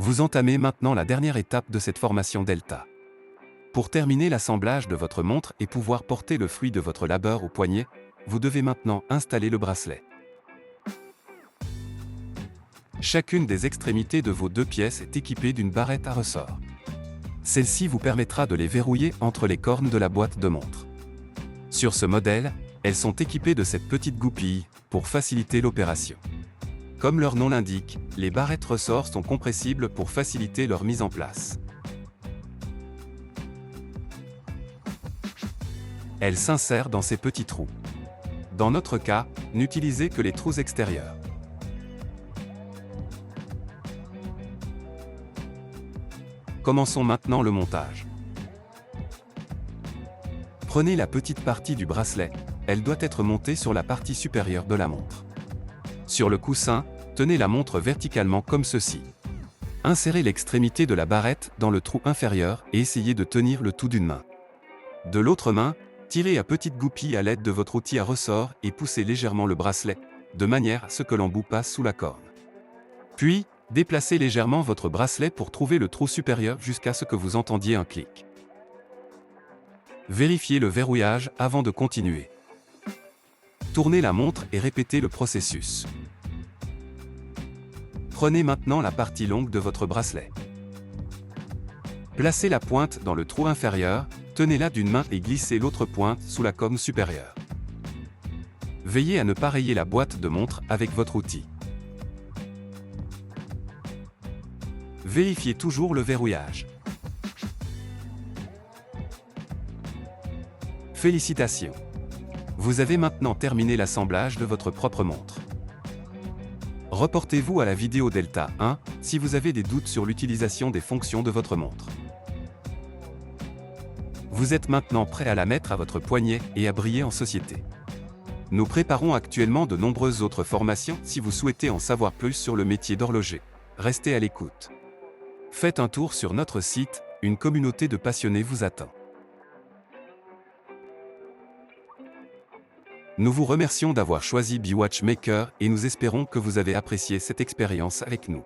Vous entamez maintenant la dernière étape de cette formation Delta. Pour terminer l'assemblage de votre montre et pouvoir porter le fruit de votre labeur au poignet, vous devez maintenant installer le bracelet. Chacune des extrémités de vos deux pièces est équipée d'une barrette à ressort. Celle-ci vous permettra de les verrouiller entre les cornes de la boîte de montre. Sur ce modèle, elles sont équipées de cette petite goupille pour faciliter l'opération. Comme leur nom l'indique, les barrettes ressorts sont compressibles pour faciliter leur mise en place. Elles s'insèrent dans ces petits trous. Dans notre cas, n'utilisez que les trous extérieurs. Commençons maintenant le montage. Prenez la petite partie du bracelet, elle doit être montée sur la partie supérieure de la montre. Sur le coussin, tenez la montre verticalement comme ceci. Insérez l'extrémité de la barrette dans le trou inférieur et essayez de tenir le tout d'une main. De l'autre main, tirez à petite goupille à l'aide de votre outil à ressort et poussez légèrement le bracelet, de manière à ce que l'embout passe sous la corne. Puis, déplacez légèrement votre bracelet pour trouver le trou supérieur jusqu'à ce que vous entendiez un clic. Vérifiez le verrouillage avant de continuer. Tournez la montre et répétez le processus. Prenez maintenant la partie longue de votre bracelet. Placez la pointe dans le trou inférieur, tenez-la d'une main et glissez l'autre pointe sous la corne supérieure. Veillez à ne pas rayer la boîte de montre avec votre outil. Vérifiez toujours le verrouillage. Félicitations! Vous avez maintenant terminé l'assemblage de votre propre montre. Reportez-vous à la vidéo Delta 1 si vous avez des doutes sur l'utilisation des fonctions de votre montre. Vous êtes maintenant prêt à la mettre à votre poignet et à briller en société. Nous préparons actuellement de nombreuses autres formations si vous souhaitez en savoir plus sur le métier d'horloger. Restez à l'écoute. Faites un tour sur notre site, une communauté de passionnés vous attend. Nous vous remercions d'avoir choisi BeWatchmaker et nous espérons que vous avez apprécié cette expérience avec nous.